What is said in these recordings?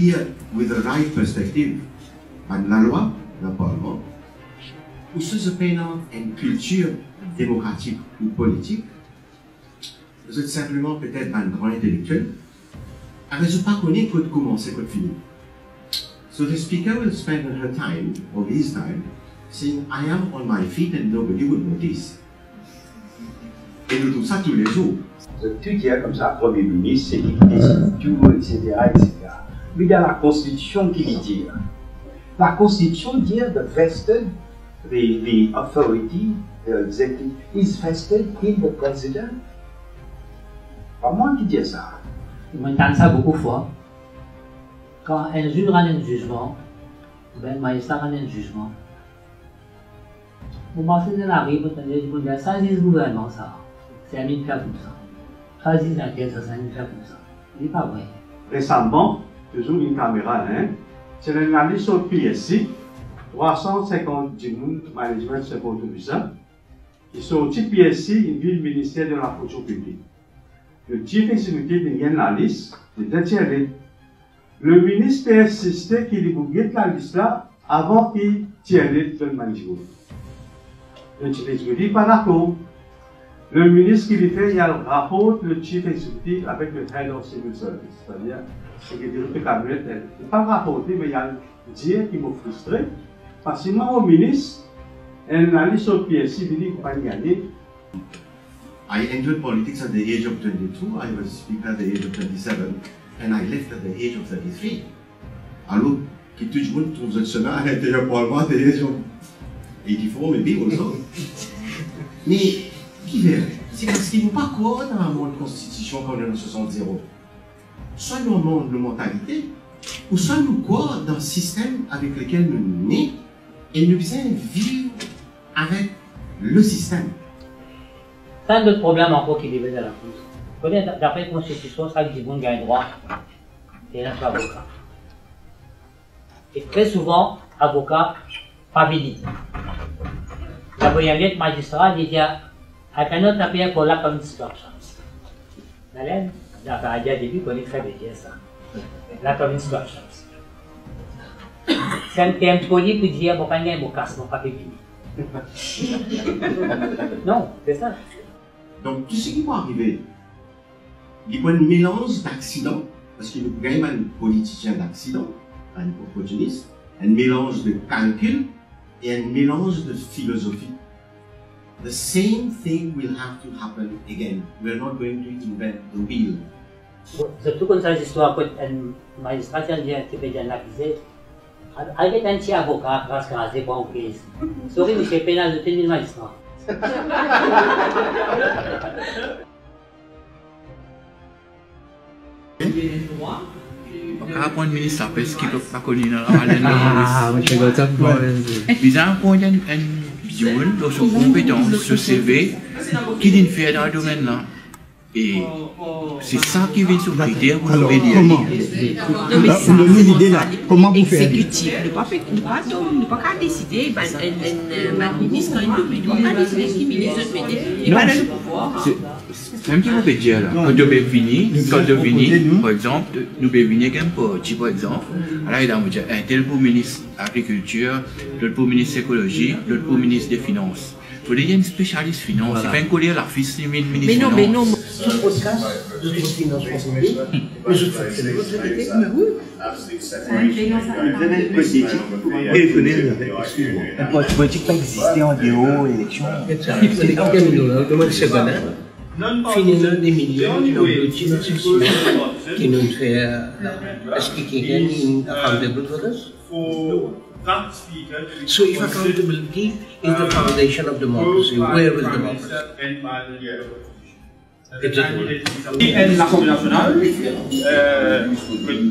clear with the right perspective, la loi, le Parlement, ou ce peinant une culture démocratique ou politique, vous êtes simplement peut-être un grand intellectuel, alors je ne pas connaître code commencer, code finir. So the speaker will spend her time, or his time, saying, I am on my feet and nobody will notice. Et nous trouvons ça tous les jours. Tu dis comme ça, Premier ministre, c'est qui décide tout, etc., etc. Mais il y a la Constitution qui dit. La Constitution dit the vested, the authority, the executive, is vested in the president. Pas moi qui dis ça. On entend ça beaucoup de fois. Quand un juge rend un jugement, ben, magistrat rend un jugement. Vous pensez que l'arrivée, vous dites, ça c'est le gouvernement, ça. C'est à 1000 faire comme ça. Ça c'est l'enquête, ça c'est à 1000 faire comme ça. Ce n'est pas vrai. Récemment, toujours une caméra, hein, c'est l'analyse sur le PSC, 350 management support officer, qui sont au type PSC, une ville ministère de la fonction publique. Le chief exécutif de la liste, c'est le ministre peut insister qu'il ait la liste là avant qu'il tienne le management. Le chief exécutif n'est pas d'accord. Le ministre qui lui fait, il rapporte le chief exécutif avec le head of civil service. C'est-à-dire, c'est que le cabinet n'est pas rapporté, mais il y a un dire qui m'a frustré. Parce que moi, au ministre, elle a dit sur le PSC, il dit qu'il ne peut pas gagner. I entered politics at the age of 22, I was speaker at the age of 27, and I left at the age of 33. Alors, que tout le monde trouve cette semaine à l'intérieur du Parlement at the age of 84, maybe also. Mais, qui verrait? C'est parce qu'ils n'ont pas quoi dans la monde constitution qu'on est en 60-0. Soit nous monde de mentalité, ou soit nous quoi dans le système avec lequel nous sommes nés, et nous besoin vivre avec le système. Tant d'autres problèmes encore qui vivent dans la cause. D'après la Constitution, ça dit qu'on gagne droit. C'est notre avocat. Et très souvent, avocat, pas venu. D'abord, il y a un magistrat qui dit I cannot appear for lack of instructions. D'ailleurs, au début, on est très bien ça. Lack of instructions. C'est un terme poli qui dit bon, quand il y a un mot casse, non, pas fini. Non, c'est ça. Donc, tout ce qui peut arriver, il y a un mélange d'accidents, parce qu'il y a un politicien d'accident, un opportuniste, un mélange de calcul et un mélange de philosophie. The same thing will have to happen again. We are not going to invent the wheel. Surtout quand ça, l'histoire, un magistrat qui peut bien l'accuser, avec un petit avocat, parce qu'il a des bons cases. Sorry, monsieur Pénal, je t'ai mis le magistrat. Apa ministre apa skip apa kau ni nak ada ni? Bisa pun yang bion lorsque compétence ce CV qui d'une fait dans le domaine là. Et c'est ça qui vient sur critère pour nous aider. L'idée là, comment vous faites? Exécutif, ne pas qu'à décider, un ministre quand il ne peut pas décider qui ministre il n'a pas le pouvoir. Même si vous pouvez dire là, quand vous venez, par exemple, nous pouvons venir comme parti par exemple, alors il a dit un tel pour ministre agriculture, l'autre pour ministre écologie, l'autre pour ministre des finances. Il y a une spécialiste finance, c'est pas un collègue la fils du ministre des finances. Mais non, tout podcast, je trouve finance française, mais je trouve que c'est l'autre côté. Mais oui. Un politique pas existé en dehors de l'élection. Finir des millions d'objectifs sociaux qui nous fait expliquer accountable for us. So if accountability is the foundation of democracy, where is democracy? L'Assemblée nationale,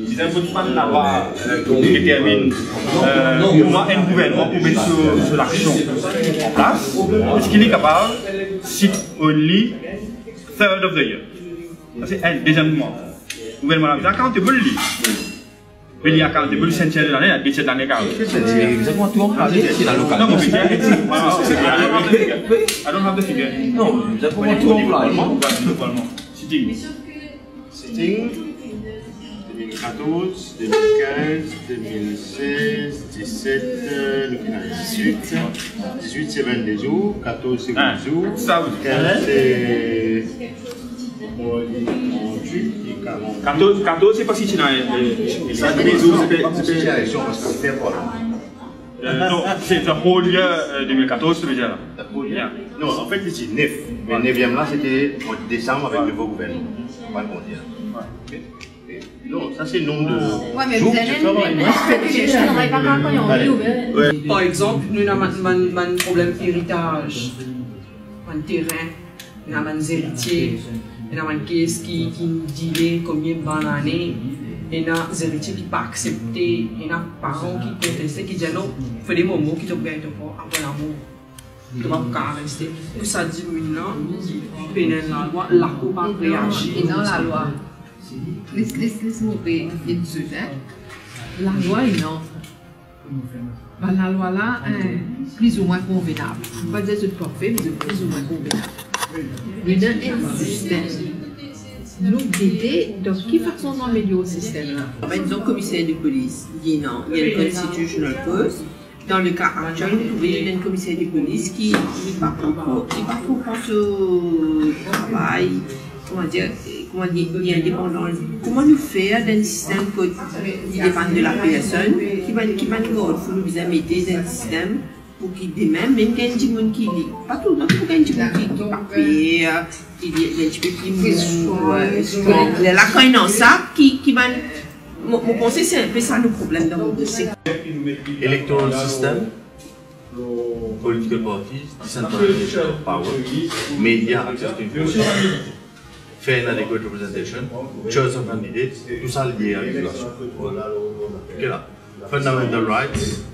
disons que pas la loi qui détermine comment un gouvernement peut mettre sur l'action en place, est-ce qu'il est capable, si only third of the year. C'est un deuxièmement. Le gouvernement est accountable. Il y a accountable essentiel de l'année, et cette année car. C'est exactement tout en place. C'est dans le cas. Non, mais I don't have the figure. Non, nous avons tout en place. Sitting. 2014, 2015, 2016, 17, 18. 18 c'est 22 jours, 14 c'est 8 jours, 15 c'est 38 et 40. 14 c'est pas si tu n'as. Ça fait des jours, c'est l'élection parce que c'est quoi? Non, c'est le whole year 2014, tu veux dire là. Non, en fait, c'est 9. Mais 9e là, c'était en décembre avec le nouveau gouvernement. Pas le dire. Non, ça c'est le nombre de. Ouais, mais vous avez par exemple, nous avons un problème d'héritage, un terrain, nous avons des héritiers, nous avons une caisse qui dit combien de années, et nous avons des héritiers qui ne sont pas acceptés, et nous avons des parents qui contestent, qui disent non, il faut des moments qui te prennent après l'amour. Tu ne vas pas rester. Que ça dit maintenant, qui pénètre la loi, la Cour va réagir. Et dans la loi, laisse-moi dire la loi est non. La loi là est plus ou moins convenable. Je ne peux pas dire que c'est parfait, mais c'est plus ou moins convenable. Il y a un système. Nous aider, donc qui façon d'améliorer le système là? Par exemple, le commissaire de police dit non, il y a une constitutional post. Dans le cas actuel, vous trouvez une commissaire de police qui n'est pas trop pense au travail, comment dire, il est indépendant. Comment nous faire d'un système qui dépend de la personne, qui va nous mettre dans un système pour qu'il démêle, même qu'il y ait des gens qui lit. Pas tout le temps, pour qu'il y ait des gens qui ne pas payer, qui lit un petit peu plus là, quand il y a ça, qui va. Mon conseil, c'est un peu ça le problème dans le dossier. Electoral system, political parties, decentralization of power, media access to information, fair and adequate representation, choice of candidates, tout ça lié à l'immigration. Ok là. Fundamental rights.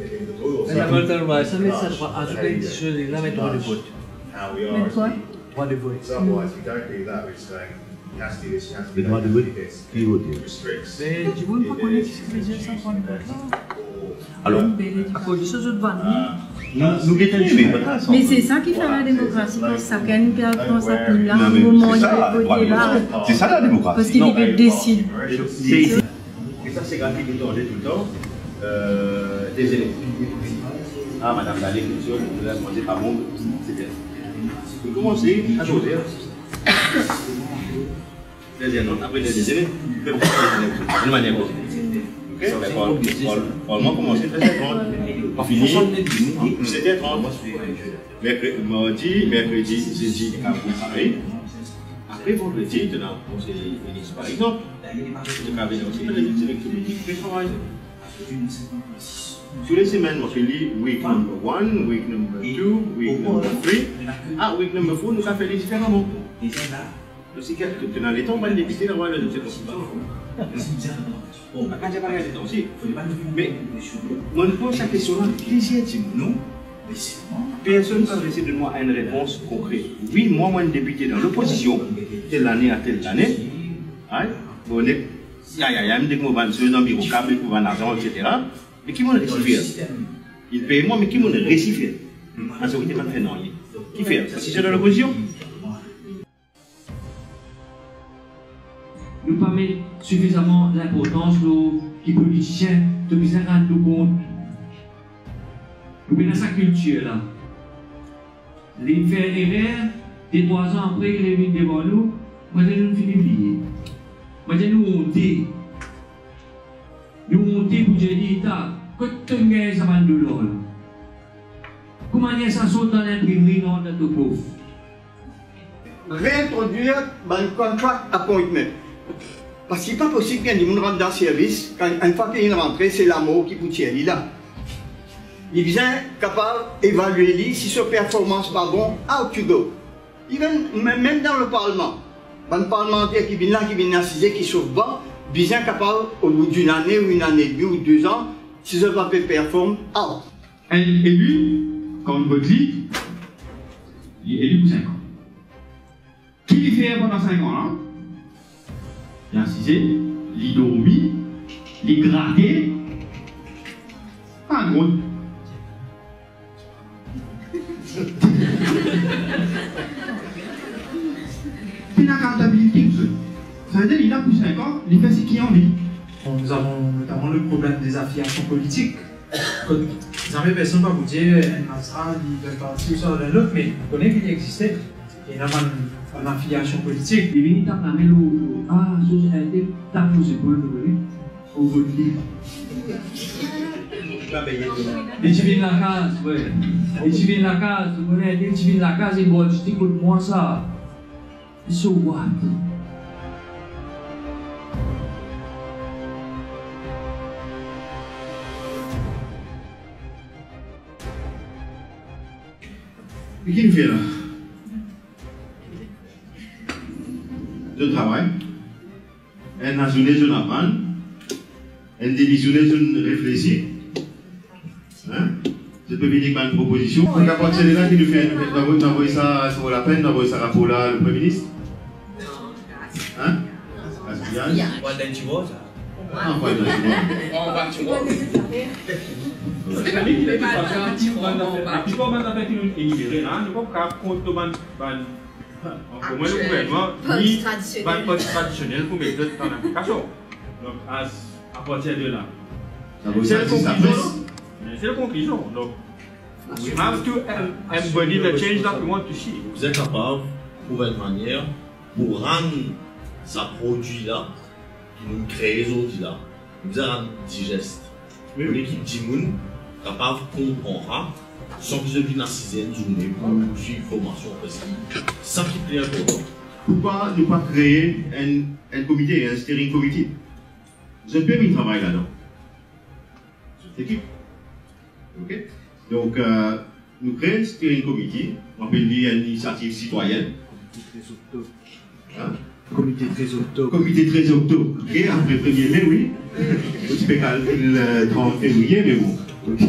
Fundamental rights, ça met ça droit à ajouter des choses, là, mais droit de vote. Droit de vote. Le droit de vote, qui vote? Mais tu ne veux pas connaître ce que veut dire ça, droit de vote? Alors, à cause de ce jeu de vanne, nous guettons tuer. Mais c'est ça qui fait la démocratie, parce que chacun pense à tout là, au moment où il peut voter là. C'est ça la démocratie. Parce qu'il peut décider. Et ça, c'est gratuit qui tourne tout le temps. Des élections. Ah, madame, l'élection, vous l'avez demandé par monde, c'est bien. Vous commencez à choisir. Après des années, de manière positive. Ok? Probablement commencer très pas fini. C'était 30. Mercredi, jeudi, pareil. Après vendredi, tu as un conseil ministre par exemple. Tu as aussi des élections qui travaillent. Sur les semaines, on fait week number 1, week number 2, week number 3. Ah, week number 4, nous avons fait différemment. Aussi que dans les temps, on va dépister d'avoir le dossier principal. Bon, quand j'ai parlé de aussi. Mais, on pose la question-là, plaisir, nous, personne ne peut laisser de moi une réponse concrète. Oui, moi, un député dans l'opposition, telle année à telle année, on est, il y a un décret dans le bureau câble, pour un argent, etc. Mais qui m'en récifère? Il paye moi, mais qui m'en récifère? Parce que vous n'avez pas fait non. Qui fait? Si c'est dans l'opposition? Nous pas mettre suffisamment d'importance les politiciens de bien rendre compte. Nous dans sa culture là. Les faire erreur, des 3 ans après qu'ils viennent devant nous, moi je nous finis oublier. Moi je nous honter. Nous honter pour dire l'État, que tu gagnes ça va de l'or. Comment ça saute dans l'imprimerie dans notre pauvre? Réintroduire le contract appointment. Parce qu'il n'est pas possible qu'un monde rentre dans le service, quand une fois qu'il est rentré, c'est l'amour qui vous tient là. Il est bien capable d'évaluer si sa performance n'est pas bon, out you go. Même dans le Parlement, le parlementaire qui vient là, qui vient assiser, qui sauve pas, bien capable au bout d'une année ou une année et demie ou 2 ans, si ce pas fait performe, out. Un élu, quand on vote, il est élu pour 5 ans. Qui lui fait pendant 5 ans là? Il a assisé, il a dormi, il a gratté, pas un gros. C'est la comptabilité. Ça veut dire qu'il a pour 5 ans, il fait ce qu'il a envie. Nous avons notamment le problème des affiliations politiques. Jamais personne ne va vous dire un Nasra, il fait partie de l'autre, mais on connaît qu'il existait. Et là, une affiliation politique. Il vient d'appeler l'eau. Ah, société, t'as posé pour le au bout de l'île. Et tu viens de la case, ouais. Et tu viens de la case, tu connais, et tu viens de la case, et bon, tu t'écoutes moi ça. So what? Et qui nous fait là? Je travaille. Un nationaliste, je n'apprends. Un démissionnaire, je réfléchis. Hein? Je peux venir avec une proposition. Donc, à partir de là, qui nous fait d'envoyer ça sur la peine, d'envoyer ça rapport là, le Premier ministre? Hein? Gaspillage? Tu vois ça? Ah, pas de tu vois. La plupart des affaires qui nous énumérées, nous ne pouvons pas compter au moins le gouvernement, ni le parti traditionnel pour mettre en application. Donc, à partir de là, c'est la conclusion. Donc, we have to embody the change that we want to see. Vous êtes capable, pour une manière, pour rendre ce produit-là, qui nous crée les autres là, vous avez un digeste. Pour l'équipe Dimoun, capable de comprendre sans que je vienne à 6e journée pour suivre formation parce que ça qui est important. Pourquoi ne pas créer un comité, un steering committee? Je peux mis travail là-dedans. C'est équipe. Ok? Donc, nous créons un steering committee, on appelle une initiative citoyenne. Hein? Comité 13 octobre. Comité 13 octobre. Ok, après 1er mai, oui. Petit pécal le 30 février, mais bon. Ok,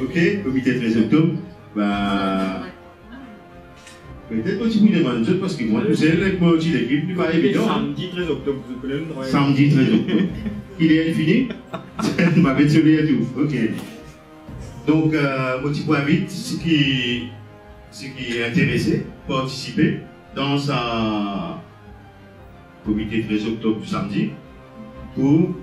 ok, comité 13 octobre. Bah. Peut-être que tu me demandes, parce que moi, je sais, avec mon petit équipe, c'est pas évident. Samedi 13 octobre, vous connaissez le droit. Samedi 13 octobre. Il est infini? Tu m'as mentionné à tout. Ok. Donc, mon petit point vite, ce qui est intéressé, participer dans sa comité 13 octobre du samedi pour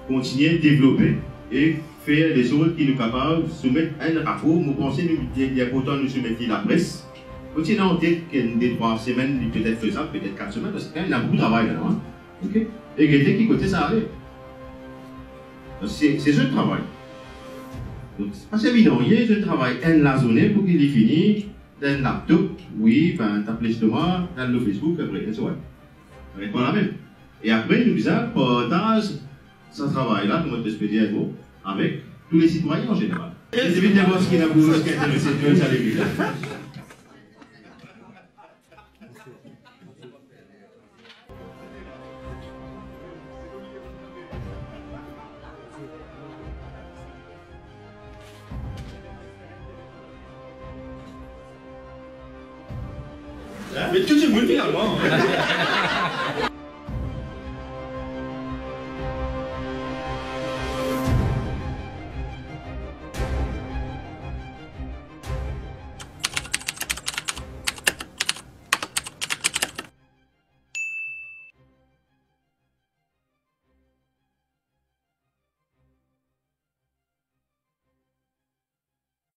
continuer à développer et faire des choses qui nous capables de soumettre un rapport. Nous pensons qu'il est important de nous soumettre la presse. Aussi, on tête qu'il y a 3 semaines, peut-être faisable, peut-être 4 semaines, parce qu'il y a beaucoup de travail là-dedans. Hein? Okay? Et quelqu'un qui côté ça arrive. C'est ce travail. Donc, c'est pas évident. Il y a ce travail en la zone pour qu'il ait fini. Dans le laptop, oui, ben, t'as plus de moi, dans le Facebook, après, c'est vrai. C'est pas la même. Et après, nous disons, partage ce travail-là, comme on peut se dire avec tous les citoyens en général. C'est vite de voir ce qui est intéressé, ça les vite. Mais tout le monde finalement.